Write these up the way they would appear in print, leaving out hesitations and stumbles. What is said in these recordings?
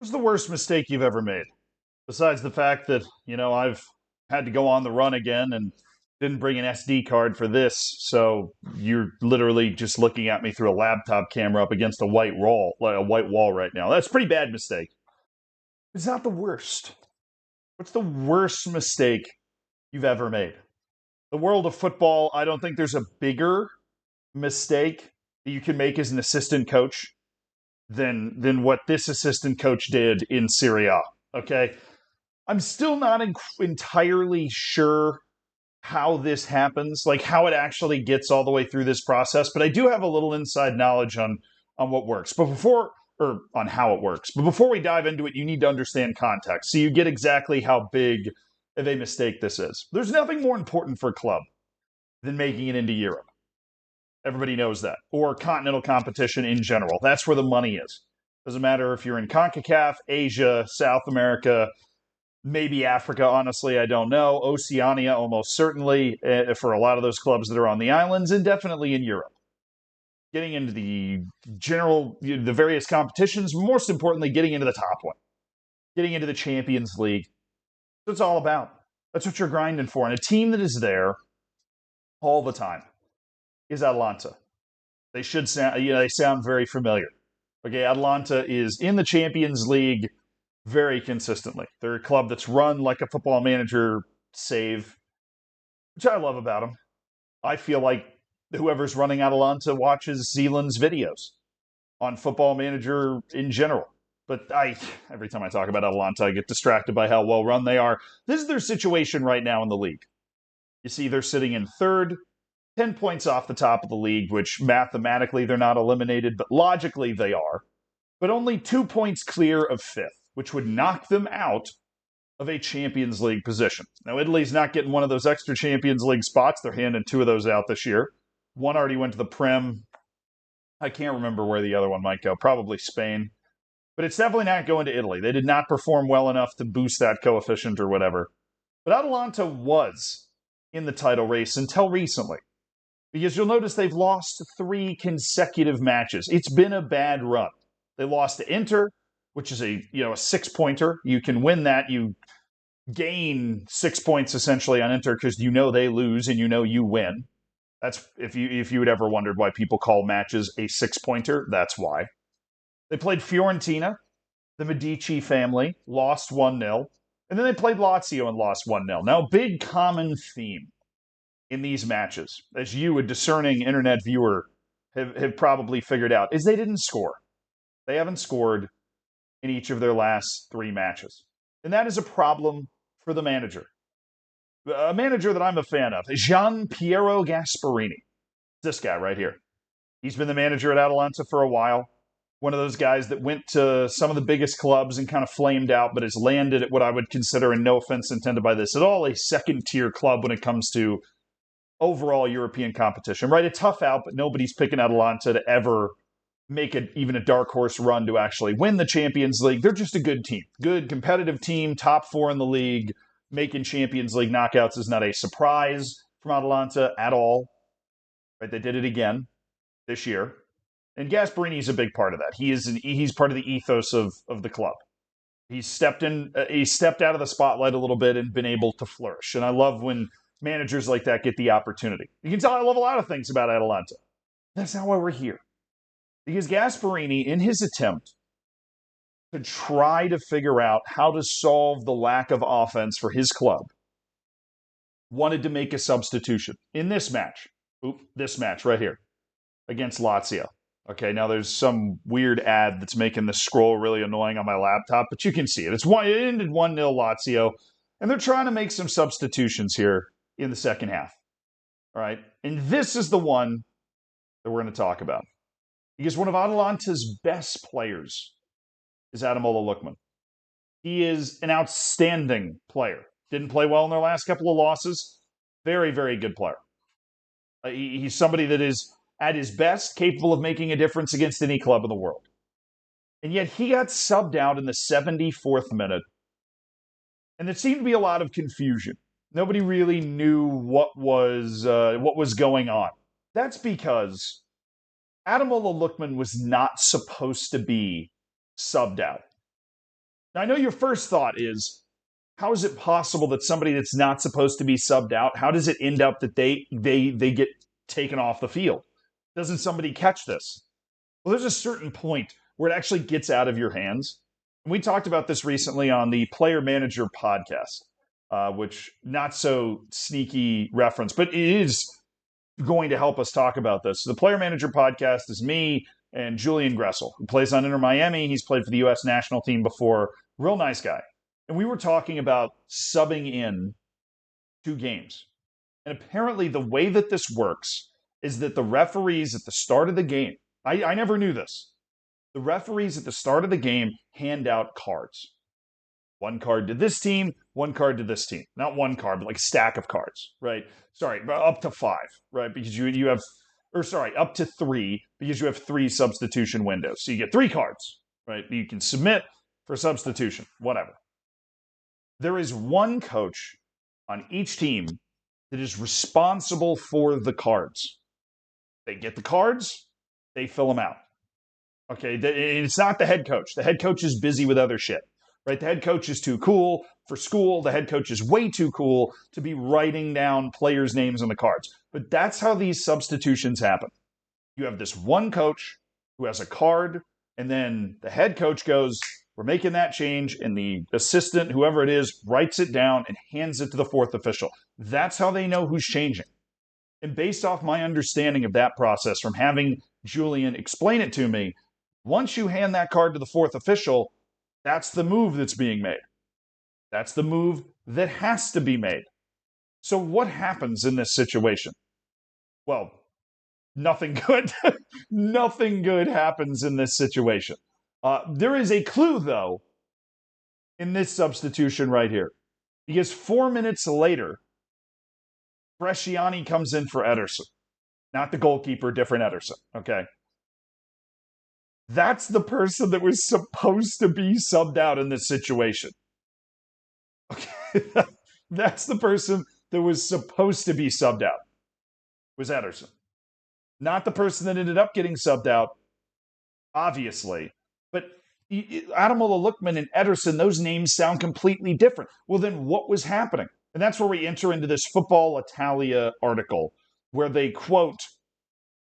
What's the worst mistake you've ever made? Besides the fact that, I've had to go on the run again and didn't bring an SD card for this, so you're literally just looking at me through a laptop camera up against a white wall right now. That's a pretty bad mistake. It's not the worst. What's the worst mistake you've ever made? The world of football, I don't think there's a bigger mistake that you can make as an assistant coach than what this assistant coach did in Serie A. Okay, I'm still not entirely sure how this happens, like how it actually gets all the way through this process, but I do have a little inside knowledge on what works. But before or on how it works. But before we dive into it, you need to understand context so you get exactly how big of a mistake this is. There's nothing more important for a club than making it into Europe. Everybody knows that. Or continental competition in general. That's where the money is. Doesn't matter if you're in CONCACAF, Asia, South America, maybe Africa, honestly, I don't know. Oceania, almost certainly, for a lot of those clubs that are on the islands, and definitely in Europe. Getting into the the various competitions, most importantly, getting into the top one, getting into the Champions League. That's what it's all about. That's what you're grinding for. And a team that is there all the time is Atalanta. They should sound, they sound very familiar. Okay, Atalanta is in the Champions League very consistently. They're a club that's run like a football manager save, which I love about them. I feel like whoever's running Atalanta watches Zealand's videos on football manager in general. But every time I talk about Atalanta, I get distracted by how well run they are. This is their situation right now in the league. You see, they're sitting in third, 10 points off the top of the league, which mathematically they're not eliminated, but logically they are. But only 2 points clear of fifth, which would knock them out of a Champions League position. Now, Italy's not getting one of those extra Champions League spots. They're handing two of those out this year. One already went to the Prem. I can't remember where the other one might go. Probably Spain. But it's definitely not going to Italy. They did not perform well enough to boost that coefficient or whatever. But Atalanta was in the title race until recently. Because you'll notice they've lost 3 consecutive matches. It's been a bad run. They lost to Inter, which is a 6-pointer. You can win that. You gain 6 points essentially on Inter because they lose and you win. That's if you had ever wondered why people call matches a 6-pointer, that's why. They played Fiorentina, the Medici family, lost 1-0. And then they played Lazio and lost 1-0. Now, big common theme in these matches, as you, a discerning internet viewer, have probably figured out, is they didn't score. They haven't scored in each of their last 3 matches. And that is a problem for the manager. A manager that I'm a fan of, Gian Piero Gasperini. This guy right here. He's been the manager at Atalanta for a while. One of those guys that went to some of the biggest clubs and kind of flamed out, but has landed at what I would consider, and no offense intended by this at all, a second-tier club when it comes to overall European competition, right? A tough out, but nobody's picking Atalanta to ever make it even a dark horse run to actually win the Champions League. They're just a good team, good competitive team, top 4 in the league. Making Champions League knockouts is not a surprise from Atalanta at all. Right? They did it again this year. And Gasperini is a big part of that. He's part of the ethos of the club. He's stepped out of the spotlight a little bit and been able to flourish. And I love when managers like that get the opportunity. You can tell I love a lot of things about Atalanta. That's not why we're here. Because Gasperini, in his attempt to try to figure out how to solve the lack of offense for his club, wanted to make a substitution in this match. This match right here against Lazio. Okay, now there's some weird ad that's making the scroll really annoying on my laptop, but you can see it. It ended 1-0 Lazio, and they're trying to make some substitutions here in the second half. All right, and this is the one that we're going to talk about. Because one of Atalanta's best players is Ademola Lookman. He is an outstanding player. Didn't play well in their last couple of losses. Very, very good player. He's somebody that is, at his best, capable of making a difference against any club in the world. And yet he got subbed out in the 74th minute. And there seemed to be a lot of confusion. Nobody really knew what was going on. That's because Ademola Lookman was not supposed to be subbed out. Now, I know your first thought is, how is it possible that somebody that's not supposed to be subbed out, how does it end up that they get taken off the field? Doesn't somebody catch this? Well, there's a certain point where it actually gets out of your hands. And we talked about this recently on the Player Manager podcast, which not so sneaky reference, but it is going to help us talk about this. The Player Manager podcast is me and Julian Gressel, who plays on Inter Miami. He's played for the U.S. national team before. Real nice guy. And we were talking about subbing in 2 games. And apparently, the way that this works is that the referees at the start of the game, I never knew this. The referees at the start of the game hand out cards. 1 card to this team, 1 card to this team. Not 1 card, but like a stack of cards, right? Sorry, up to 5, right? Because you have, or sorry, up to 3, because you have 3 substitution windows. So you get 3 cards, right? You can submit for substitution, whatever. There is 1 coach on each team that is responsible for the cards. They get the cards, they fill them out. Okay, it's not the head coach. The head coach is busy with other shit, right? The head coach is too cool for school. The head coach is way too cool to be writing down players' names on the cards. But that's how these substitutions happen. You have this 1 coach who has a card, and then the head coach goes, we're making that change, and the assistant, whoever it is, writes it down and hands it to the 4th official. That's how they know who's changing. And based off my understanding of that process from having Julian explain it to me, once you hand that card to the 4th official, that's the move that's being made. That's the move that has to be made. So what happens in this situation? Well, nothing good. Nothing good happens in this situation. There is a clue, though, in this substitution right here. Because 4 minutes later, Bresciani comes in for Ederson. Not the goalkeeper, different Ederson, okay? That's the person that was supposed to be subbed out in this situation. Okay, that's the person that was supposed to be subbed out, was Ederson. Not the person that ended up getting subbed out, obviously. But Ademola Lookman and Ederson, those names sound completely different. Well, then what was happening? And that's where we enter into this Football Italia article, where they quote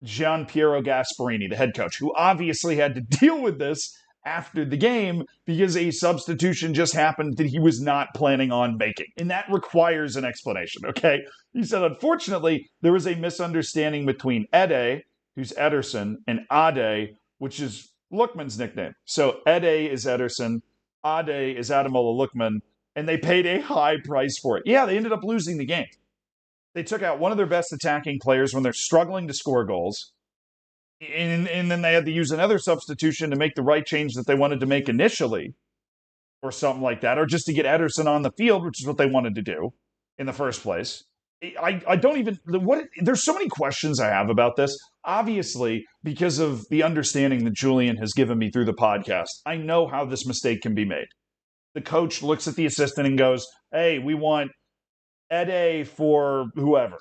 Gian Piero Gasparini, the head coach, who obviously had to deal with this after the game because a substitution just happened that he was not planning on making. And that requires an explanation, okay? He said, unfortunately, there was a misunderstanding between Ede, who's Ederson, and Ade, which is Lookman's nickname. So Ede is Ederson, Ade is Ademola Lookman, and they paid a high price for it. Yeah, they ended up losing the game. They took out one of their best attacking players when they're struggling to score goals. And then they had to use another substitution to make the right change that they wanted to make initially, or something like that, or just to get Ederson on the field, which is what they wanted to do in the first place. I don't even, there's so many questions I have about this. Obviously, because of the understanding that Julian has given me through the podcast, I know how this mistake can be made. The coach looks at the assistant and goes, hey, we want Ede for whoever.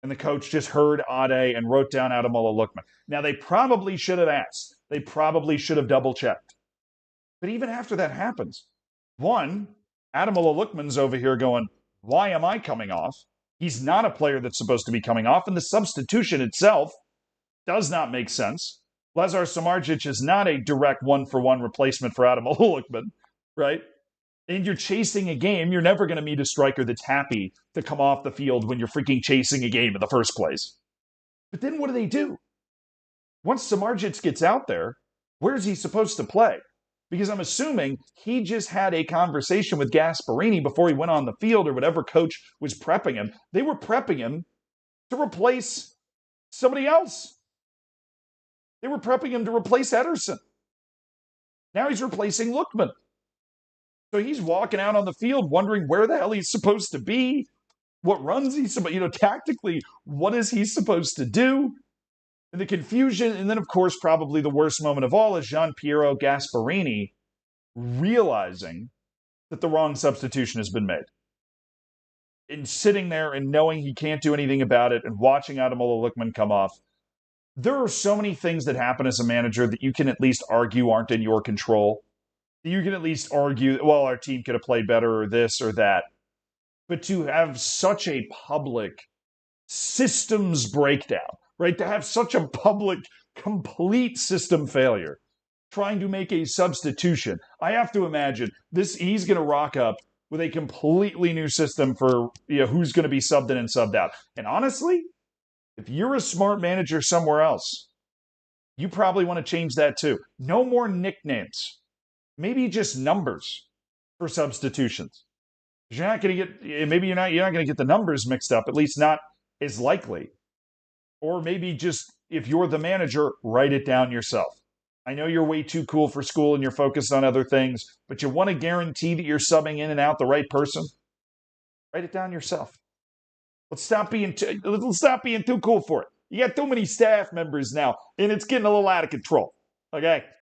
And the coach just heard Ade and wrote down Ademola Lookman. Now, they probably should have asked. They probably should have double-checked. But even after that happens, one, Ademola Lookman's over here going, why am I coming off? He's not a player that's supposed to be coming off, and the substitution itself does not make sense. Lazar Samardzic is not a direct one-for-one replacement for Ademola Lookman, right? And you're chasing a game, you're never going to meet a striker that's happy to come off the field when you're freaking chasing a game in the first place. But then what do? Once Samardzic gets out there, where's he supposed to play? Because I'm assuming he just had a conversation with Gasparini before he went on the field or whatever coach was prepping him. They were prepping him to replace somebody else. They were prepping him to replace Ederson. Now he's replacing Lookman. So he's walking out on the field wondering where the hell he's supposed to be, what runs he's supposed, tactically, what is he supposed to do? And the confusion, and then, of course, probably the worst moment of all is Gian Piero Gasparini realizing that the wrong substitution has been made. And sitting there and knowing he can't do anything about it and watching Ademola Lookman come off. There are so many things that happen as a manager that you can at least argue aren't in your control. You can at least argue, well, our team could have played better or this or that. But to have such a public systems breakdown, right? To have such a public, complete system failure, trying to make a substitution. I have to imagine he's going to rock up with a completely new system for who's going to be subbed in and subbed out. And honestly, if you're a smart manager somewhere else, you probably want to change that too. No more nicknames. Maybe just numbers for substitutions. You're not going to get you're not going to get the numbers mixed up, at least not as likely. Or maybe just if you're the manager, write it down yourself. I know you're way too cool for school and you're focused on other things, but you want to guarantee that you're subbing in and out the right person? Write it down yourself. Let's stop being too cool for it. You got too many staff members now, and it's getting a little out of control. Okay?